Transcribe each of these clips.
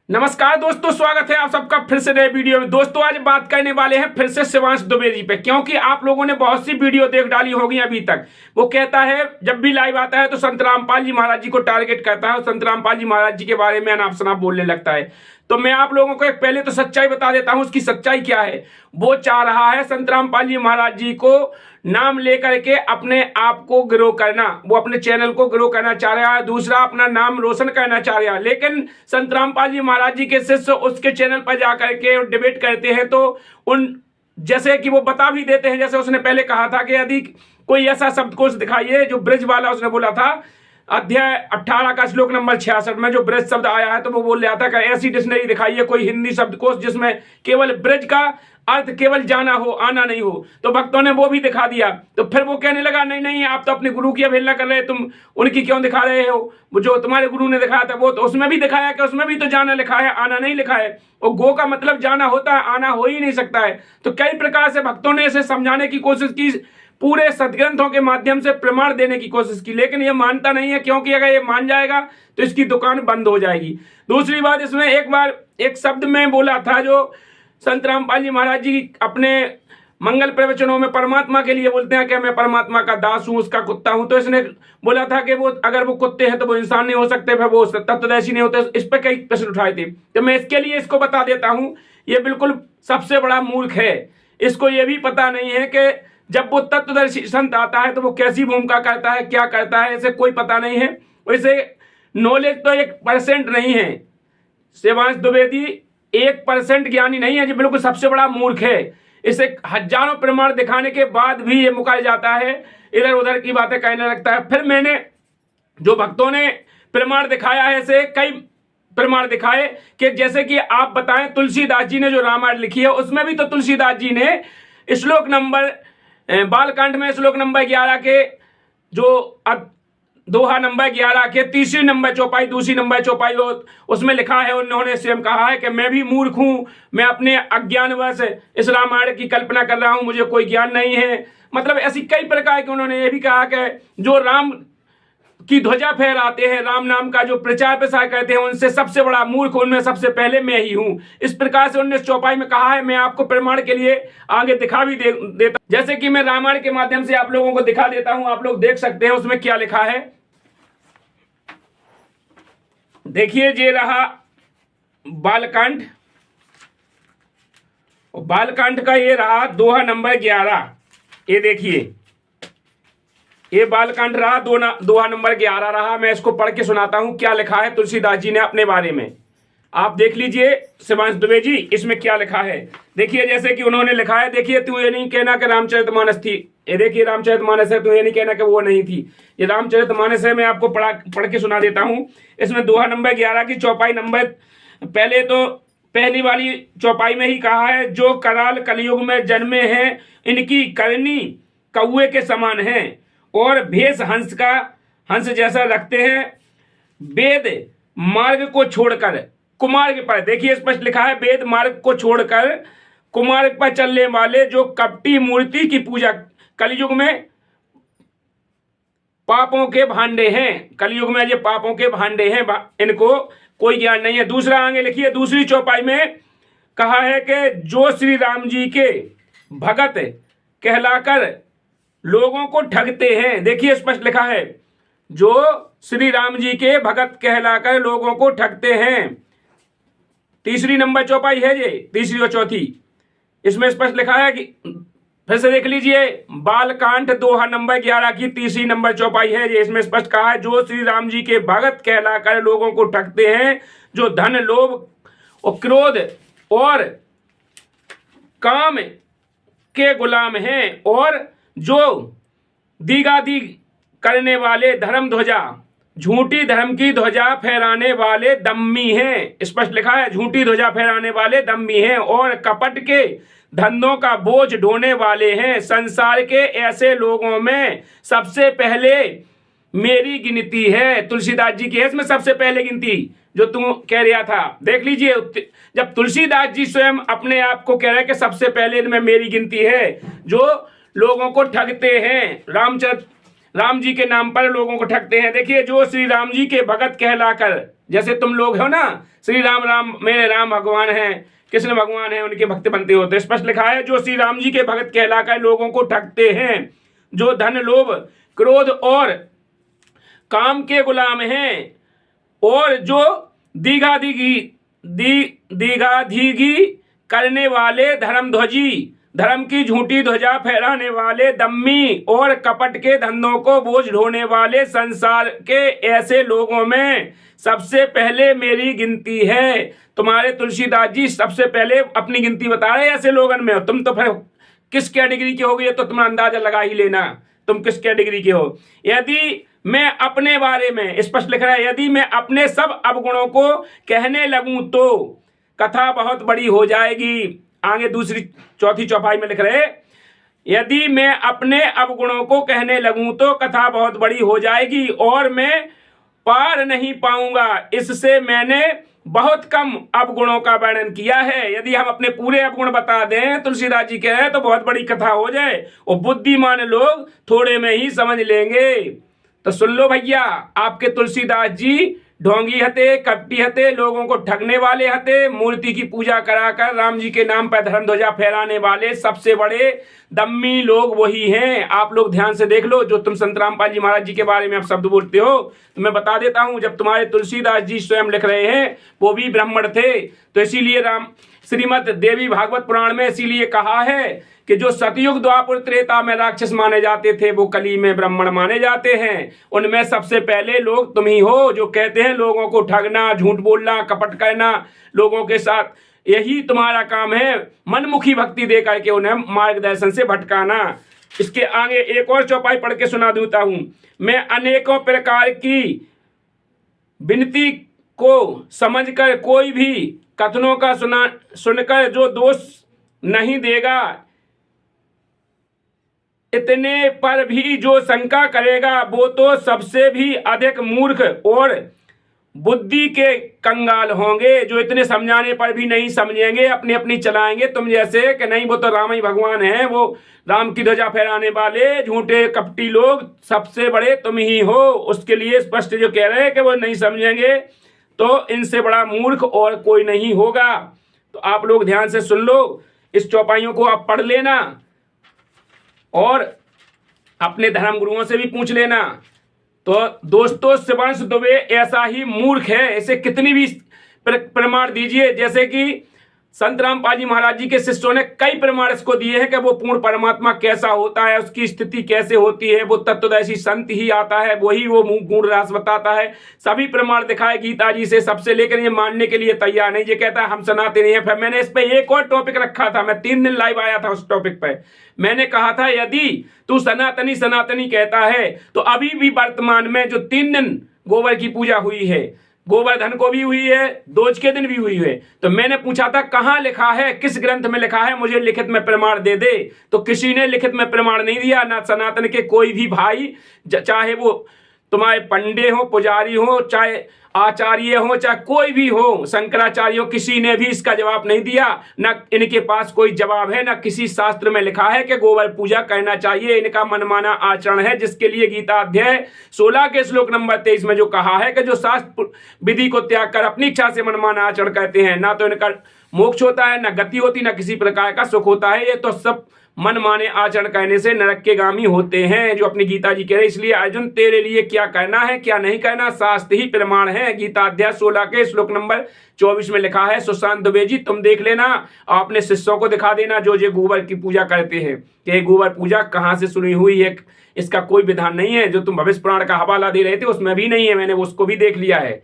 नमस्कार दोस्तों, स्वागत है आप सबका फिर से नए वीडियो में। दोस्तों आज बात करने वाले हैं फिर से शिवांश दुबे जी पे, क्योंकि आप लोगों ने बहुत सी वीडियो देख डाली होगी अभी तक। वो कहता है जब भी लाइव आता है तो संत रामपाल जी महाराज जी को टारगेट करता है और संत रामपाल जी महाराज जी के बारे में अनाप शनाप बोलने लगता है। तो मैं आप लोगों को एक पहले तो सच्चाई बता देता हूं, उसकी सच्चाई क्या है। वो चाह रहा है संत रामपाल जी महाराज जी को नाम लेकर के अपने आप को ग्रो करना, वो अपने चैनल को ग्रो करना चाह रहा है। दूसरा, अपना नाम रोशन करना चाह रहा है। लेकिन संत रामपाल जी महाराज जी के शिष्य उसके चैनल पर जाकर के डिबेट करते हैं तो उन जैसे कि वो बता भी देते हैं, जैसे उसने पहले कहा था कि यदि कोई ऐसा शब्दकोश दिखाइए जो ब्रज वाला, उसने बोला था अध्याय 18 का श्लोक नंबर 66 में जो ब्रज शब्द आया है, तो वो बोल रहा था कि ऐसी डिक्शनरी दिखाइए कोई हिंदी शब्दकोश जिसमें केवल ब्रज का अर्थ केवल जाना हो, आना नहीं हो। तो भक्तों ने वो भी दिखा दिया। तो फिर वो कहने लगा नहीं नहीं, आप तो अपने गुरु की अवहेलना कर रहे हैं, तुम उनकी क्यों दिखा रहे हो। वो जो तुम्हारे गुरु ने दिखाया था वो तो उसमें भी दिखाया कि उसमें भी तो जाना लिखा है, आना नहीं लिखा है। और गो का मतलब जाना होता है, आना हो ही नहीं सकता है। तो कई प्रकार से भक्तों ने इसे समझाने की कोशिश की, पूरे सदग्रंथों के माध्यम से प्रमाण देने की कोशिश की, लेकिन ये मानता नहीं है, क्योंकि अगर ये मान जाएगा तो इसकी दुकान बंद हो जाएगी। दूसरी बात, इसमें एक बार एक शब्द में बोला था जो संत रामपाल जी महाराज जी अपने मंगल प्रवचनों में परमात्मा के लिए बोलते हैं कि मैं परमात्मा का दास हूं, उसका कुत्ता हूं। तो इसने बोला था कि वो अगर वो कुत्ते हैं तो वो इंसान नहीं हो सकते, फिर वो तत्वदर्शी नहीं होते। इस पर कई प्रश्न उठाए थे। तो मैं इसके लिए इसको बता देता हूं, ये बिल्कुल सबसे बड़ा मूर्ख है। इसको ये भी पता नहीं है कि जब वो तत्वदर्शी संत आता है तो वो कैसी भूमिका करता है, क्या करता है, इसे कोई पता नहीं है। वैसे नॉलेज तो 1% नहीं है। शिवांश द्विवेदी 1% ज्ञानी नहीं है, जो बिल्कुल सबसे बड़ा मूर्ख है। इसे हजारों प्रमाण दिखाने के बाद भी ये मुकर जाता है, इधर उधर की बातें कहने लगता है। फिर मैंने जो भक्तों ने प्रमाण दिखाया है, ऐसे कई प्रमाण दिखाए कि जैसे कि आप बताएं, तुलसीदास जी ने जो रामायण लिखी है उसमें भी तो तुलसीदास जी ने श्लोक नंबर बालकांड में श्लोक नंबर 11 के जो दोहा नंबर 11 के तीसरी नंबर चौपाई, दूसरी नंबर चौपाई, उसमें लिखा है, उन्होंने स्वयं कहा है कि मैं भी मूर्ख हूं, मैं अपने अज्ञानवश इस रामायण की कल्पना कर रहा हूं, मुझे कोई ज्ञान नहीं है। मतलब ऐसी कई प्रकार के उन्होंने ये भी कहा कि जो राम की ध्वजा फहराते हैं, राम नाम का जो प्रचार प्रसार करते हैं, उनसे सबसे बड़ा मूर्ख उनमें सबसे पहले मैं ही हूं। इस प्रकार से उन्होंने चौपाई में कहा है। मैं आपको प्रमाण के लिए आगे दिखा भी देता, जैसे कि मैं रामायण के माध्यम से आप लोगों को दिखा देता हूं, आप लोग देख सकते हैं उसमें क्या लिखा है। देखिए, ये रहा बालकांड, बालकांड का ये रहा दोहा नंबर 11। ये देखिए, ये बालकांड रहा, दोहा नंबर 11 रहा। मैं इसको पढ़ के सुनाता हूं क्या लिखा है तुलसीदास जी ने अपने बारे में। आप देख लीजिए शिवांश दुबे जी, इसमें क्या लिखा है। देखिए जैसे कि उन्होंने लिखा है, देखिए तू ये नहीं कहना कि रामचरितमानस थी। ये देखिए रामचरितमानस है, तू ये नहीं कहना कि वो नहीं थी। ये रामचरितमानस है, मैं आपको पढ़ के सुना देता हूं। इसमें दोहा नंबर 11 की चौपाई नंबर, पहले तो पहली वाली चौपाई में ही कहा है, जो कराल कलयुग में जन्मे हैं, इनकी करनी कौवे के समान है और भेष हंस जैसा रखते हैं। वेद मार्ग को छोड़कर कुमार्ग पर, देखिए स्पष्ट लिखा है, वेद मार्ग को छोड़कर कुमार्ग पर चलने वाले जो कपटी मूर्ति की पूजा कलयुग में पापों के भांडे हैं। कलयुग में ये पापों के भांडे हैं, इनको कोई ज्ञान नहीं है। दूसरा आगे लिखिए, दूसरी चौपाई में कहा है कि जो श्री राम जी के भगत कहलाकर लोगों को ठगते हैं। देखिए स्पष्ट लिखा है, जो श्री राम जी के भगत कहलाकर लोगों को ठगते हैं। तीसरी नंबर चौपाई है ये, तीसरी और चौथी, इसमें स्पष्ट लिखा है कि फिर से देख लीजिए, बालकांड दोहा नंबर 11 की तीसरी नंबर चौपाई है ये। इसमें स्पष्ट कहा है, जो श्री राम जी के भगत कहलाकर लोगों को ठगते हैं, जो धन लोभ और क्रोध और काम के गुलाम हैं, और जो दीगादीग करने वाले धर्म ध्वजा, झूठी धर्म की ध्वजा फहराने वाले दम्मी हैं। स्पष्ट लिखा है, झूठी ध्वजा फहराने वाले दम्मी हैं और कपट के धंधों का बोझ ढोने वाले हैं। संसार के ऐसे लोगों में सबसे पहले मेरी गिनती है। तुलसीदास जी की है इसमें सबसे पहले गिनती, जो तुम कह रहा था। देख लीजिए, जब तुलसीदास जी स्वयं अपने आप को कह रहे हैं कि सबसे पहले में मेरी गिनती है, जो लोगों को ठगते हैं, राम जी के नाम पर लोगों को ठगते हैं। देखिए, जो श्री राम जी के भगत कहलाकर जैसे तुम लोग हो ना, श्री राम राम मेरे राम भगवान हैं, कृष्ण भगवान हैं, उनके भक्त बनते हो। तो स्पष्ट लिखा है, जो श्री राम जी के भक्त कहलाकर लोगों को ठगते हैं, जो धन लोभ क्रोध और काम के गुलाम हैं, और जो दीघाधिगी करने वाले धर्मध्वजी, धर्म की झूठी ध्वजा फहराने वाले दम्मी और कपट के धंधों को बोझ ढोने वाले संसार के ऐसे लोगों में सबसे पहले मेरी गिनती है। तुम्हारे तुलसीदास जी सबसे पहले अपनी गिनती बता रहे ऐसे लोगों में। तुम तो फिर किस कैटेगरी के हो गए, तो तुम अंदाजा लगा ही लेना तुम किस कैटेगरी के हो। यदि मैं अपने बारे में, स्पष्ट लिख रहा है, यदि मैं अपने सब अवगुणों को कहने लगूं तो कथा बहुत बड़ी हो जाएगी। आगे दूसरी चौथी चौपाई में लिख रहे, यदि मैं अपने अवगुणों को कहने लगूं तो कथा बहुत बड़ी हो जाएगी और मैं पार नहीं पाऊंगा। इससे मैंने बहुत कम अवगुणों का वर्णन किया है। यदि हम अपने पूरे अवगुण बता दें, तुलसीदास जी कह रहे हैं, तो बहुत बड़ी कथा हो जाए और बुद्धिमान लोग थोड़े में ही समझ लेंगे। तो सुन लो भैया, आपके तुलसीदास जी ढोंगी हते, कपटी हते, लोगों को ठगने वाले हते, मूर्ति की पूजा कराकर राम जी के नाम पर धर्म ध्वजा फहराने वाले सबसे बड़े दम्मी लोग वही हैं। आप लोग ध्यान से देख लो, जो तुम संत रामपाल जी महाराज जी के बारे में आप शब्द बोलते हो, तो मैं बता देता हूं, जब तुम्हारे तुलसीदास जी स्वयं लिख रहे हैं वो भी ब्राह्मण थे। तो इसीलिए श्रीमद देवी भागवत पुराण में इसीलिए कहा है कि जो सतयुग द्वापर त्रेता में राक्षस माने जाते थे वो कली में ब्राह्मण माने जाते हैं। उनमें सबसे पहले लोग तुम ही हो, जो कहते हैं लोगों को ठगना, झूठ बोलना, कपट करना, लोगों के साथ यही तुम्हारा काम है, मनमुखी भक्ति दे करके उन्हें मार्गदर्शन से भटकाना। इसके आगे एक और चौपाई पढ़ के सुना देता हूं। मैं अनेकों प्रकार की विनती को समझकर कोई भी कथनों का सुनकर जो दोष नहीं देगा, इतने पर भी जो शंका करेगा वो तो सबसे भी अधिक मूर्ख और बुद्धि के कंगाल होंगे। जो इतने समझाने पर भी नहीं समझेंगे, अपनी अपनी चलाएंगे तुम जैसे कि नहीं वो तो राम ही भगवान हैं, वो राम की ध्वजा फहराने वाले झूठे कपटी लोग सबसे बड़े तुम ही हो। उसके लिए स्पष्ट जो कह रहे हैं कि वो नहीं समझेंगे, तो इनसे बड़ा मूर्ख और कोई नहीं होगा। तो आप लोग ध्यान से सुन लो, इस चौपाइयों को आप पढ़ लेना और अपने धर्म गुरुओं से भी पूछ लेना। तो दोस्तों, शिवांश दुबे ऐसा ही मूर्ख है, इसे कितनी भी प्रमाण दीजिए, जैसे कि संत रामपाल जी महाराज जी के शिष्यों ने कई प्रमाण इसको दिए हैं कि वो पूर्ण परमात्मा कैसा होता है, उसकी स्थिति कैसे होती है, वो तत्वदर्शी संत ही आता है, वही वो गुण रास बताता है। सभी प्रमाण दिखाए गीता जी से सबसे, लेकिन ये मानने के लिए तैयार नहीं। ये कहता है हम सनातनी हैं। फिर मैंने इस पर एक और टॉपिक रखा था, मैं 3 दिन लाइव आया था उस टॉपिक पर। मैंने कहा था यदि तू सनातनी सनातनी कहता है तो अभी भी वर्तमान में जो 3 दिन गोबर की पूजा हुई है, गोवर्धन को भी हुई है, दोज के दिन भी हुई है, तो मैंने पूछा था कहाँ लिखा है, किस ग्रंथ में लिखा है, मुझे लिखित में प्रमाण दे दे। तो किसी ने लिखित में प्रमाण नहीं दिया, ना सनातन के कोई भी भाई, चाहे वो तुम्हारे पंडे हो, पुजारी हो, चाहे आचार्य हो, चाहे कोई भी हो, शंकराचार्य हो, किसी ने भी इसका जवाब नहीं दिया। ना इनके पास कोई जवाब है, ना किसी शास्त्र में लिखा है कि गोबर पूजा करना चाहिए। इनका मनमाना आचरण है, जिसके लिए गीता अध्याय 16 के श्लोक नंबर 23 में जो कहा है कि जो शास्त्र विधि को त्याग कर अपनी इच्छा से मनमाना आचरण करते हैं, ना तो इनका मोक्ष होता है, ना गति होती, ना किसी प्रकार का सुख होता है। ये तो सब मन माने आचरण करने से नरक के गामी होते हैं, जो अपनी गीता जी कह रहे। इसलिए अर्जुन, तेरे लिए क्या करना है क्या नहीं करना, शास्त्र ही प्रमाण है। गीता अध्याय 16 के श्लोक नंबर 24 में लिखा है। सुशांत दुबे जी, तुम देख लेना, अपने शिष्यों को दिखा देना जो गोबर की पूजा करते हैं, कि गोबर पूजा कहाँ से शुरू हुई है। इसका कोई विधान नहीं है। जो तुम भविष्य पुराण का हवाला दे रहे थे उसमें भी नहीं है, मैंने उसको भी देख लिया है।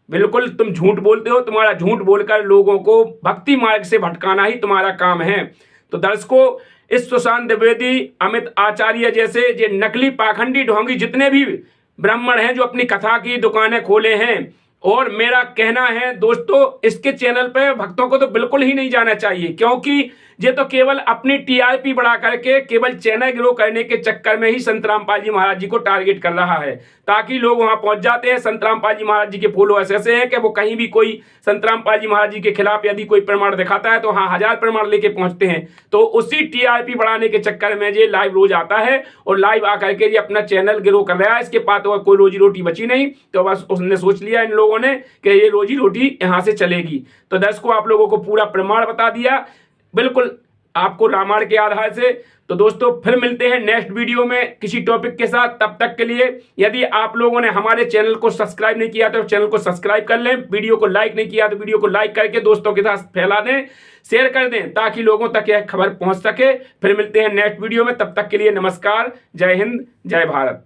बिल्कुल तुम झूठ बोलते हो, तुम्हारा झूठ बोलकर लोगों को भक्ति मार्ग से भटकाना ही तुम्हारा काम है। तो दर्शकों, इस सुशांत द्विवेदी, अमित आचार्य जैसे जो नकली पाखंडी ढोंगी जितने भी ब्राह्मण हैं जो अपनी कथा की दुकानें खोले हैं, और मेरा कहना है दोस्तों, इसके चैनल पे भक्तों को तो बिल्कुल ही नहीं जाना चाहिए, क्योंकि ये तो केवल अपनी टीआरपी बढ़ा करके केवल चैनल ग्रो करने के चक्कर में ही संत रामपाल जी महाराज जी को टारगेट कर रहा है, ताकि लोग वहां पहुंच जाते हैं। संत रामपाल जी महाराज जी के फॉलोअर्स ऐसे हैं कि वो कहीं भी कोई संत रामपाल जी महाराज जी के खिलाफ यदि कोई प्रमाण दिखाता है तो हाँ 1000 प्रमाण लेके पहुंचते हैं। तो उसी टीआरपी बढ़ाने के चक्कर में ये लाइव रोज आता है और लाइव आकर के ये अपना चैनल ग्रो कर रहा है। इसके पास तो कोई रोजी रोटी बची नहीं, तो बस उसने सोच लिया इन लोगों ने कि ये रोजी रोटी यहां से चलेगी। तो दर्शकों, आप लोगों को पूरा प्रमाण बता दिया बिल्कुल आपको रामायण के आधार से। तो दोस्तों, फिर मिलते हैं नेक्स्ट वीडियो में किसी टॉपिक के साथ। तब तक के लिए यदि आप लोगों ने हमारे चैनल को सब्सक्राइब नहीं किया तो चैनल को सब्सक्राइब कर लें, वीडियो को लाइक नहीं किया तो वीडियो को लाइक करके दोस्तों के साथ फैला दें, शेयर कर दें, ताकि लोगों तक यह खबर पहुंच सके। फिर मिलते हैं नेक्स्ट वीडियो में, तब तक के लिए नमस्कार, जय हिंद, जय भारत।